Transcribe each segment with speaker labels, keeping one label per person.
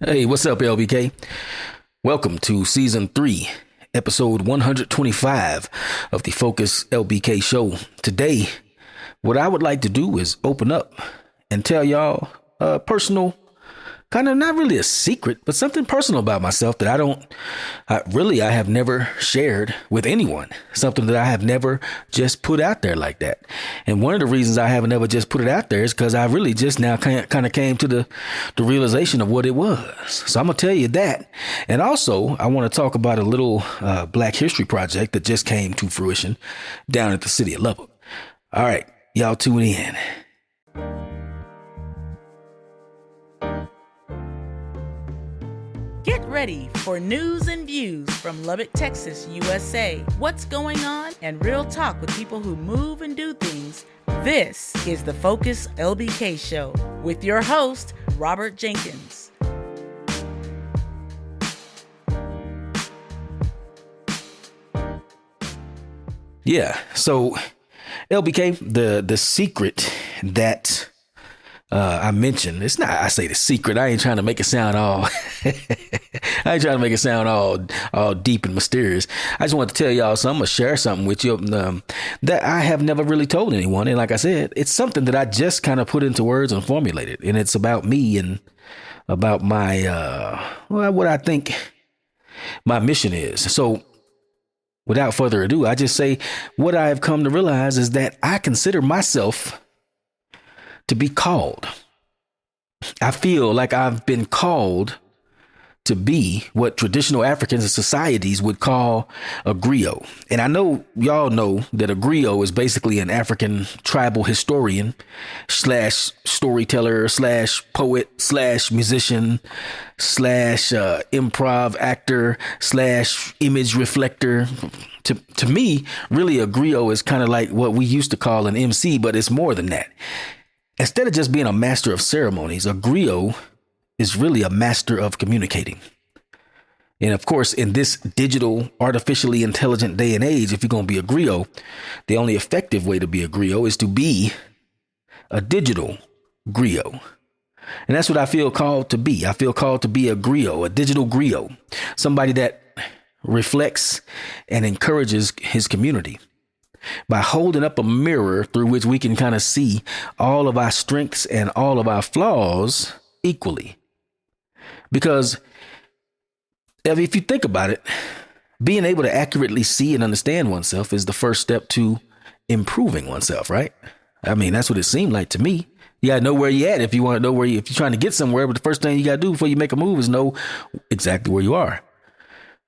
Speaker 1: Hey, what's up, LBK? Welcome to season 3, episode 125 of the Focus LBK show. Today, what I would like to do is open up and tell y'all a personal, kind of not really a secret, but something personal about myself that I have never shared with anyone. Something that I have never just put out there like that. And one of the reasons I haven't ever just put it out there is because I really just now kind of came to the realization of what it was. So I'm going to tell you that. And also, I want to talk about a little Black History project that just came to fruition down at the city of Lubbock. All right, y'all tune in.
Speaker 2: Get ready for news and views from Lubbock, Texas, USA. What's going on and real talk with people who move and do things. This is the Focus LBK Show with your host, Robert Jenkins.
Speaker 1: Yeah, so LBK, the secret that I mentioned, it's not, I say the secret, I ain't trying to make it sound all, all deep and mysterious. I just want to tell y'all something, I'm going to share something with you that I have never really told anyone. And like I said, it's something that I just kind of put into words and formulated. And it's about me and about my, what I think my mission is. So without further ado, I just say what I have come to realize is that I consider myself to be called. I feel like I've been called to be what traditional African societies would call a griot. And I know y'all know that a griot is basically an African tribal historian / storyteller / poet / musician / improv actor / image reflector. To me, really a griot is kind of like what we used to call an MC, but it's more than that. Instead of just being a master of ceremonies, a griot is really a master of communicating. And of course, in this digital, artificially intelligent day and age, if you're going to be a griot, the only effective way to be a griot is to be a digital griot. And that's what I feel called to be. I feel called to be a griot, a digital griot, somebody that reflects and encourages his community by holding up a mirror through which we can kind of see all of our strengths and all of our flaws equally. Because if you think about it, being able to accurately see and understand oneself is the first step to improving oneself, right? I mean, that's what it seemed like to me. You got to know where you're at if you want to know if you're trying to get somewhere. But the first thing you got to do before you make a move is know exactly where you are.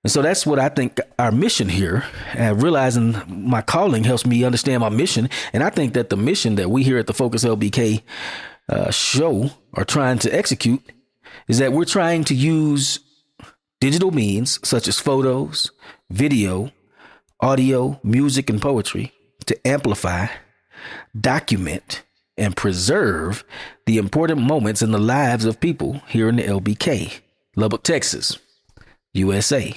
Speaker 1: And so that's what I think our mission here, realizing my calling helps me understand my mission. And I think that the mission that we here at the Focus LBK show are trying to execute is that we're trying to use digital means such as photos, video, audio, music, and poetry to amplify, document, and preserve the important moments in the lives of people here in the LBK, Lubbock, Texas, USA.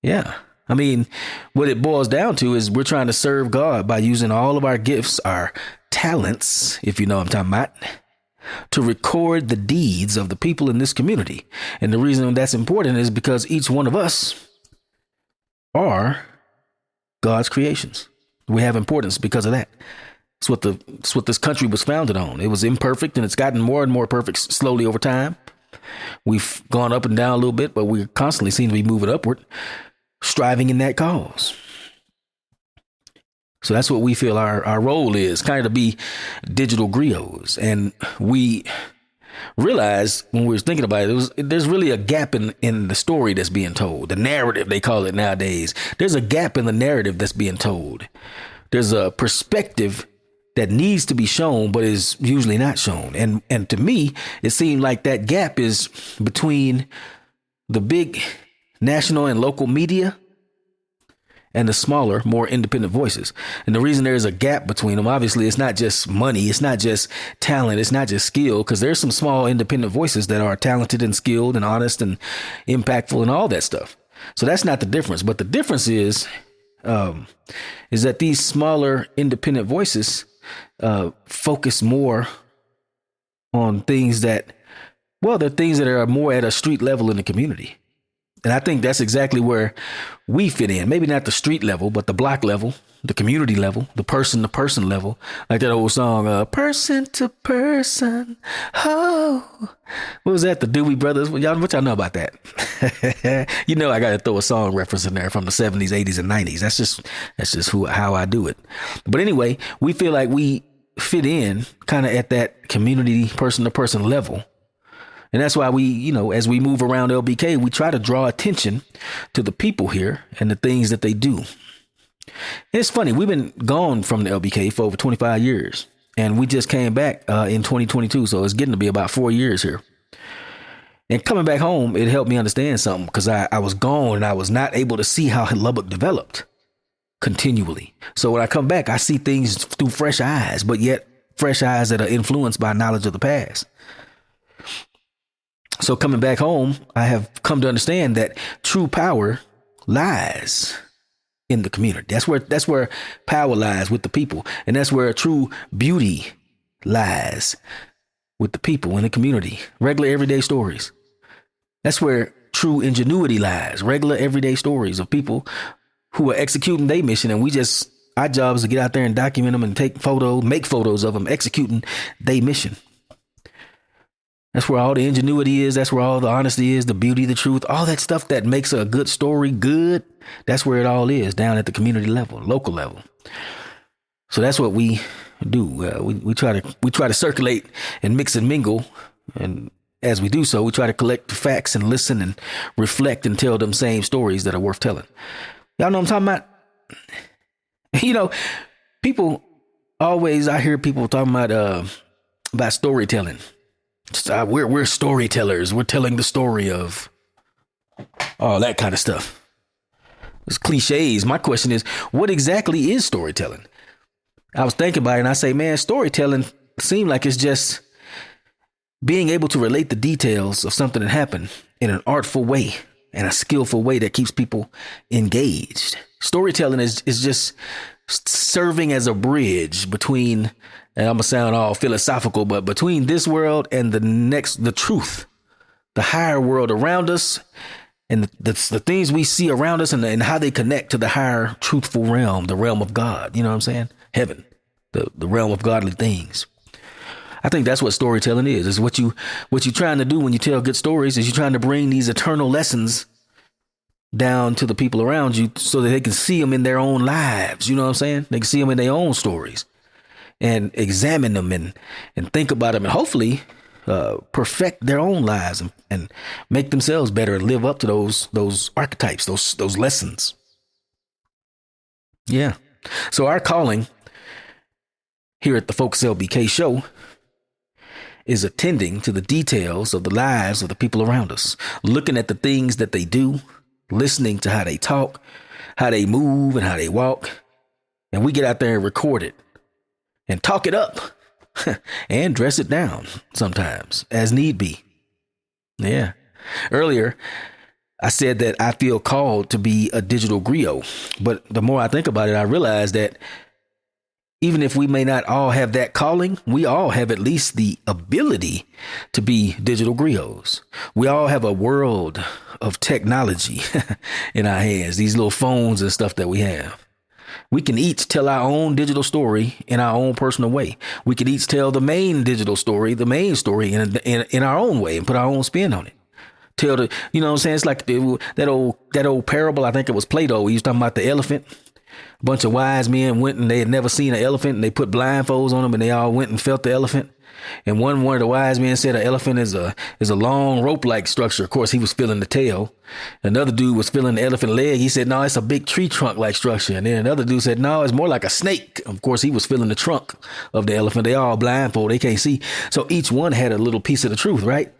Speaker 1: Yeah. I mean, what it boils down to is we're trying to serve God by using all of our gifts, our talents, if you know what I'm talking about, to record the deeds of the people in this community. And the reason that's important is because each one of us are God's creations. We have importance because of that. It's what this country was founded on. It was imperfect and it's gotten more and more perfect slowly over time. We've gone up and down a little bit, but we constantly seem to be moving upward, striving in that cause. So that's what we feel our role is, kind of to be digital griots. And we realized when we were thinking about it, there's really a gap in the story that's being told. The narrative, they call it nowadays. There's a gap in the narrative that's being told. There's a perspective that needs to be shown, but is usually not shown. And to me, it seemed like that gap is between the big national and local media and the smaller, more independent voices. And the reason there's a gap between them, obviously, it's not just money. It's not just talent. It's not just skill, because there's some small independent voices that are talented and skilled and honest and impactful and all that stuff. So that's not the difference. But the difference is that these smaller independent voices focus more on things that Well, they're things that are more at a street level in the community. And I think that's exactly where we fit in. Maybe not the street level, but the block level, the community level, the person to person level. Like that old song, person to person. Oh, what was that? The Doobie Brothers. What y'all know about that? I got to throw a song reference in there from the 70s, 80s, and 90s. That's just how I do it. But anyway, we feel like we fit in kind of at that community person to person level. And that's why we, as we move around LBK, we try to draw attention to the people here and the things that they do. And it's funny. We've been gone from the LBK for over 25 years, and we just came back in 2022. So it's getting to be about 4 years here. And coming back home, it helped me understand something, because I was gone and I was not able to see how Lubbock developed continually. So when I come back, I see things through fresh eyes, but yet fresh eyes that are influenced by knowledge of the past. So coming back home, I have come to understand that true power lies in the community. That's where power lies, with the people. And that's where true beauty lies, with the people in the community. Regular everyday stories. That's where true ingenuity lies. Regular everyday stories of people who are executing their mission. And our job is to get out there and document them and take photos, make photos of them executing their mission. That's where all the ingenuity is. That's where all the honesty is, the beauty, the truth, all that stuff that makes a good story good. That's where it all is, down at the community level, local level. So that's what we do. We try to circulate and mix and mingle. And as we do so, we try to collect the facts and listen and reflect and tell them same stories that are worth telling. Y'all know what I'm talking about? People always, I hear people talking about storytelling. We're storytellers. We're telling the story of all that kind of stuff. It's cliches. My question is, what exactly is storytelling? I was thinking about it, and I say, man, storytelling seems like it's just being able to relate the details of something that happened in an artful way and a skillful way that keeps people engaged. Storytelling is just serving as a bridge between, and I'm gonna sound all philosophical, but between this world and the truth, the higher world around us, and the things we see around us, and how they connect to the higher truthful realm, the realm of God. You know what I'm saying? Heaven, the realm of godly things. I think that's what storytelling is. Is what you're trying to do when you tell good stories, is you're trying to bring these eternal lessons down to the people around you so that they can see them in their own lives. You know what I'm saying? They can see them in their own stories and examine them and think about them, and hopefully perfect their own lives and make themselves better and live up to those archetypes, those lessons. Yeah. So our calling here at the FocusLBK show is attending to the details of the lives of the people around us, looking at the things that they do, listening to how they talk, how they move, and how they walk. And we get out there and record it and talk it up and dress it down sometimes as need be. Yeah. Earlier, I said that I feel called to be a digital griot, but the more I think about it, I realize that even if we may not all have that calling, we all have at least the ability to be digital griots. We all have a world of technology in our hands, these little phones and stuff that we have. We can each tell our own digital story in our own personal way. We can each tell the main digital story, the main story in our own way and put our own spin on it. You know what I'm saying? It's like that old parable. I think it was Plato. He was talking about the elephant. A bunch of wise men went and they had never seen an elephant, and they put blindfolds on them, and they all went and felt the elephant. And one of the wise men said an elephant is a long rope-like structure. Of course, he was feeling the tail. Another dude was feeling the elephant leg. He said, no, it's a big tree trunk-like structure. And then another dude said, no, it's more like a snake. Of course, he was feeling the trunk of the elephant. They all blindfold. They can't see. So each one had a little piece of the truth, right?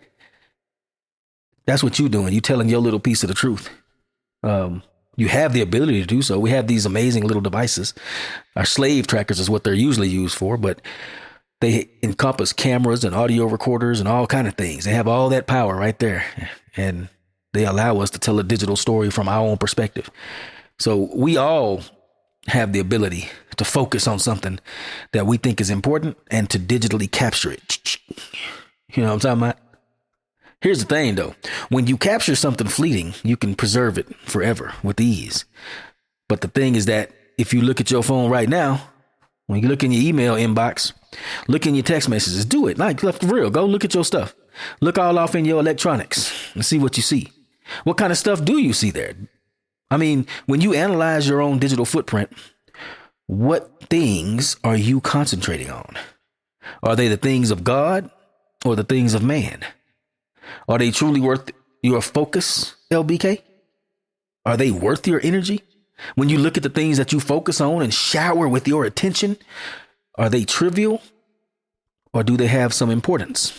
Speaker 1: That's what you're doing. You telling your little piece of the truth. You have the ability to do so. We have these amazing little devices. Our slave trackers is what they're usually used for, but they encompass cameras and audio recorders and all kind of things. They have all that power right there, and they allow us to tell a digital story from our own perspective. So we all have the ability to focus on something that we think is important and to digitally capture it. You know what I'm talking about? Here's the thing, though. When you capture something fleeting, you can preserve it forever with ease. But the thing is that if you look at your phone right now, when you look in your email inbox, look in your text messages, do it. Like, for real, go look at your stuff. Look all off in your electronics and see what you see. What kind of stuff do you see there? I mean, when you analyze your own digital footprint, what things are you concentrating on? Are they the things of God or the things of man? Are they truly worth your focus, LBK? Are they worth your energy? When you look at the things that you focus on and shower with your attention, are they trivial or do they have some importance?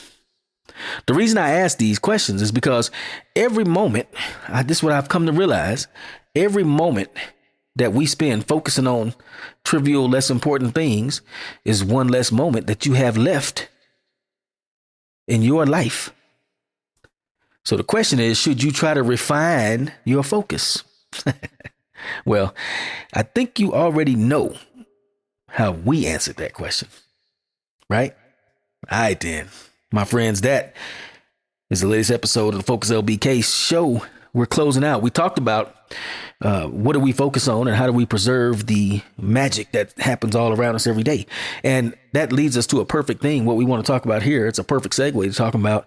Speaker 1: The reason I ask these questions is because every moment, this is what I've come to realize, every moment that we spend focusing on trivial, less important things is one less moment that you have left in your life. So the question is, should you try to refine your focus? Well, I think you already know how we answered that question, right? All right, then, my friends, that is the latest episode of the Focus LBK show. We're closing out. We talked about what do we focus on and how do we preserve the magic that happens all around us every day. And that leads us to a perfect thing. What we want to talk about here, it's a perfect segue to talk about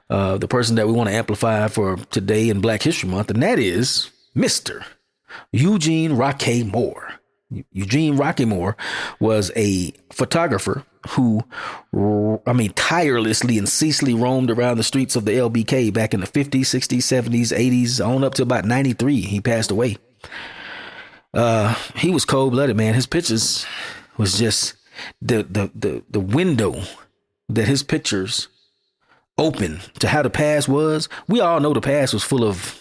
Speaker 1: the person that we want to amplify for today in Black History Month. And that is Mr. Eugene Roquemore. Eugene Roquemore was a photographer who, tirelessly and ceaselessly roamed around the streets of the LBK back in the 50s, 60s, 70s, 80s, on up to about 93. He passed away. He was cold-blooded, man. His pictures was just the window that his pictures open to how the past was. We all know the past was full of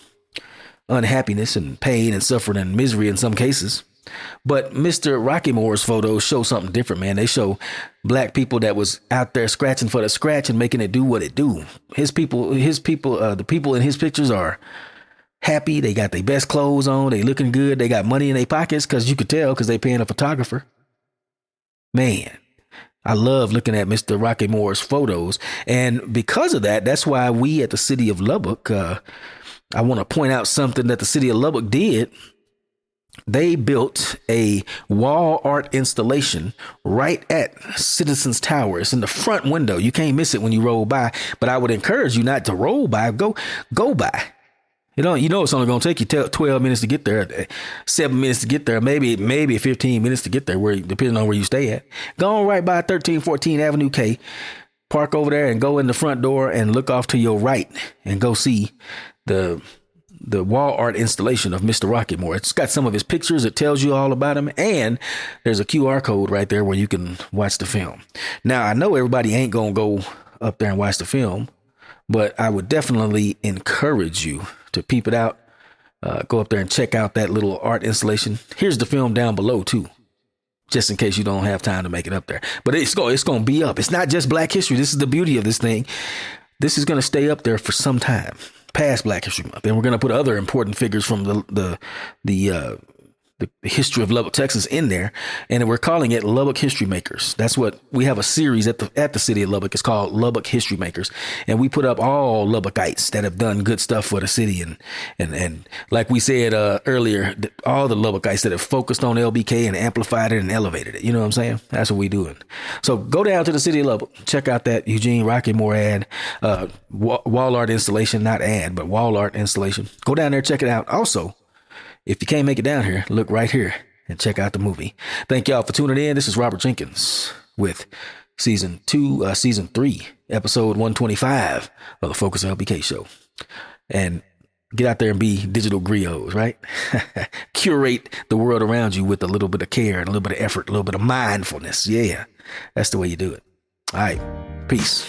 Speaker 1: unhappiness and pain and suffering and misery in some cases. But Mr. Roquemore's photos show something different, man. They show black people that was out there scratching for the scratch and making it do what it do. The people in his pictures are happy. They got their best clothes on. They looking good. They got money in their pockets because you could tell because they paying a photographer. Man, I love looking at Mr. Roquemore's photos. And because of that, that's why we at the city of Lubbock, I want to point out something that the city of Lubbock did. They built a wall art installation right at Citizens Tower. It's in the front window. You can't miss it when you roll by, but I would encourage you not to roll by, go by. You know, it's only going to take you 12 minutes to get there, 7 minutes to get there, maybe 15 minutes to get there, depending on where you stay at. Go on right by 1314 Avenue K, park over there and go in the front door and look off to your right and go see the wall art installation of Mr. Roquemore. It's got some of his pictures. It tells you all about him. And there's a QR code right there where you can watch the film. Now, I know everybody ain't going to go up there and watch the film, but I would definitely encourage you to peep it out. Go up there and check out that little art installation. Here's the film down below, too, just in case you don't have time to make it up there. But it's going to be up. It's not just Black History. This is the beauty of this thing. This is going to stay up there for some time past Black History Month. And we're going to put other important figures from the history of Lubbock, Texas in there. And we're calling it Lubbock History Makers. That's what we have, a series at the city of Lubbock. It's called Lubbock History Makers. And we put up all Lubbockites that have done good stuff for the city. And like we said earlier, all the Lubbockites that have focused on LBK and amplified it and elevated it. You know what I'm saying? That's what we doing. So go down to the city of Lubbock. Check out that Eugene Roquemore ad, wall art installation, not ad, but wall art installation. Go down there, check it out. Also, if you can't make it down here, look right here and check out the movie. Thank y'all for tuning in. This is Robert Jenkins with season 3, episode 125 of the Focus LBK show. And get out there and be digital griots, right? Curate the world around you with a little bit of care and a little bit of effort, a little bit of mindfulness. Yeah, that's the way you do it. All right. Peace.